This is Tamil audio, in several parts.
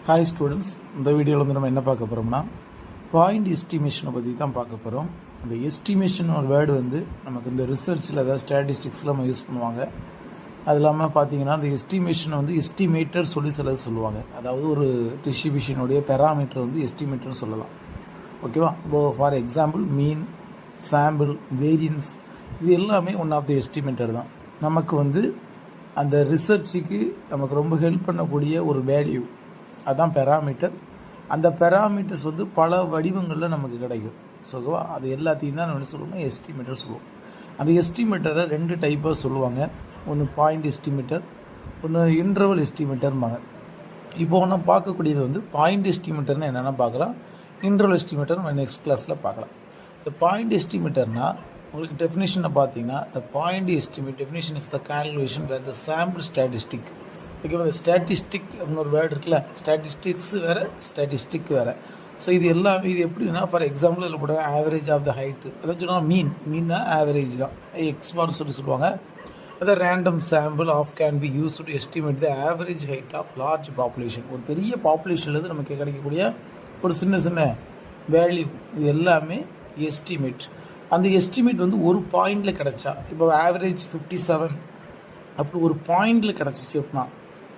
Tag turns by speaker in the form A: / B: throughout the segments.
A: ஹாய் ஸ்டூடெண்ட்ஸ், இந்த வீடியோவில் வந்து நம்ம என்ன பார்க்க போகிறோம்னா பாயிண்ட் எஸ்டிமேஷனை பற்றி தான் பார்க்க போகிறோம். இந்த எஸ்டிமேஷன் ஒரு வேர்டு வந்து நமக்கு இந்த ரிசர்ச்சில் அதாவது ஸ்டாட்டிஸ்டிக்ஸில் நம்ம யூஸ் பண்ணுவாங்க. அது இல்லாமல் பார்த்தீங்கன்னா அந்த எஸ்டிமேஷனை வந்து எஸ்டிமேட்டர் சிலது சொல்லுவாங்க. அதாவது ஒரு டிஸ்ட்ரிபியூஷனுடைய பெராமீட்டர் வந்து எஸ்டிமேட்டர் சொல்லலாம். ஓகேவா? இப்போ for example mean, sample, variance இது எல்லாமே ஒன் ஆஃப் த எஸ்டிமேட்டர் தான். நமக்கு வந்து அந்த ரிசர்ச்சுக்கு நமக்கு ரொம்ப ஹெல்ப் பண்ணக்கூடிய ஒரு வேல்யூ அதுதான் பெராமீட்டர். அந்த பெராமீட்டர்ஸ் வந்து பல வடிவங்களில் நமக்கு கிடைக்கும். ஸோ அது எல்லாத்தையும் தான் நம்ம என்ன சொல்லுவோம்னா எஸ்டிமேட்டர் சொல்லுவோம். அந்த எஸ்டிமேட்டரை ரெண்டு டைப்பாக சொல்லுவாங்க. ஒன்று பாயிண்ட் எஸ்டிமேட்டர், ஒன்று இன்டர்வல் எஸ்டிமேட்டர்பாங்க. இப்போது நம்ம பார்க்கக்கூடியது வந்து பாயிண்ட் எஸ்டிமேட்டர்னு என்னென்னா பார்க்கலாம். இன்டர்வல் எஸ்டிமேட்டர் நம்ம நெக்ஸ்ட் கிளாஸில் பார்க்கலாம். இந்த பாயிண்ட் எஸ்டிமேட்டர்னால் உங்களுக்கு டெஃபினேஷனை பார்த்தீங்கன்னா the point estimate definition is the calculation where the sample statistic. ஓகேவா? இந்த ஸ்டாட்டிஸ்டிக் அப்படின்னு ஒரு வேர்டு இருக்குல்ல, ஸ்டாட்டிஸ்டிக்ஸ் வேறு ஸ்டாட்டிஸ்டிக் வேறு. ஸோ இது எல்லாமே இது எப்படின்னா ஃபார் எக்ஸாம்பிள் இதில் போட ஆவரேஜ் ஆஃப் த ஹைட்டு, அதான் சொன்னால் மீன்னா ஆவரேஜ் தான், எக்ஸ்பார்னு சொல்லுவாங்க. அதை random sample of can be use to estimate the average height of large population. ஒரு பெரிய பாப்புலேஷன்லேருந்து நமக்கு கிடைக்கக்கூடிய ஒரு சின்ன வேல்யூ, இது எல்லாமே எஸ்டிமேட். அந்த எஸ்டிமேட் வந்து ஒரு பாயிண்டில் கிடச்சா, இப்போ ஆவரேஜ் 57 அப்படி ஒரு பாயிண்டில் கிடச்சிச்சு அப்படின்னா,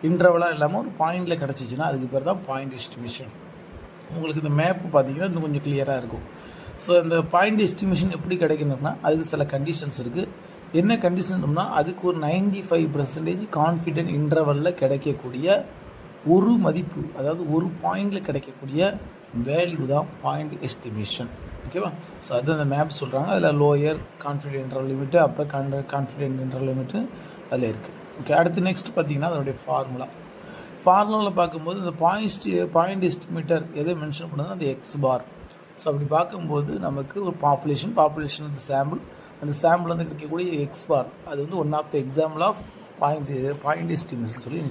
A: இன்டர்வலாக இல்லாமல் ஒரு பாயிண்டில் கிடச்சிச்சின்னா அதுக்கு பேர் தான் பாயிண்ட் எஸ்டிமேஷன். உங்களுக்கு இந்த மேப்பு பார்த்தீங்கன்னா இன்னும் கொஞ்சம் கிளியராக இருக்கும். ஸோ இந்த பாயிண்ட் எஸ்டிமேஷன் எப்படி கிடைக்கணும்னா அதுக்கு சில கண்டிஷன்ஸ் இருக்குது. என்ன கண்டிஷன்னா அதுக்கு ஒரு 95% கான்ஃபிடென்ட் இன்டர்வலில் கிடைக்கக்கூடிய ஒரு மதிப்பு, அதாவது ஒரு பாயிண்டில் கிடைக்கக்கூடிய வேல்யூ தான் பாயிண்ட் எஸ்டிமேஷன். ஓகேவா? ஸோ அது அந்த மேப் சொல்கிறாங்க. அதில் lower confident interval limit, upper confident interval limit அதில் இருக்குது. ஓகே, அடுத்து நெக்ஸ்ட் பார்த்தீங்கன்னா அதனுடைய ஃபார்முலாவில் பார்க்கும்போது இந்த பாயிண்ட் எஸ்டிமேட்டர் எதை மென்ஷன் பண்ணுறது அந்த எக்ஸ் பார். ஸோ அப்படி பார்க்கும்போது நமக்கு ஒரு பாப்புலேஷன் வந்து சாம்பிள், அந்த சாம்பிள் வந்து கிடைக்கக்கூடிய எக்ஸ் பார் அது வந்து one of the example of point estimation சொல்லி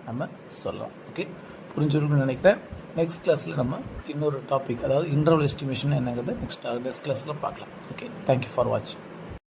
A: நம்ம சொல்லலாம். ஓகே, புரிஞ்சுருக்குன்னு நினைக்கிறேன். நெக்ஸ்ட் கிளாஸில் நம்ம இன்னொரு டாபிக், அதாவது இன்டர்வல் எஸ்டிமேஷன் என்னங்கிறத நெக்ஸ்ட் கிளாஸில் பார்க்கலாம். ஓகே, தேங்க்யூ ஃபார் வாட்சிங்.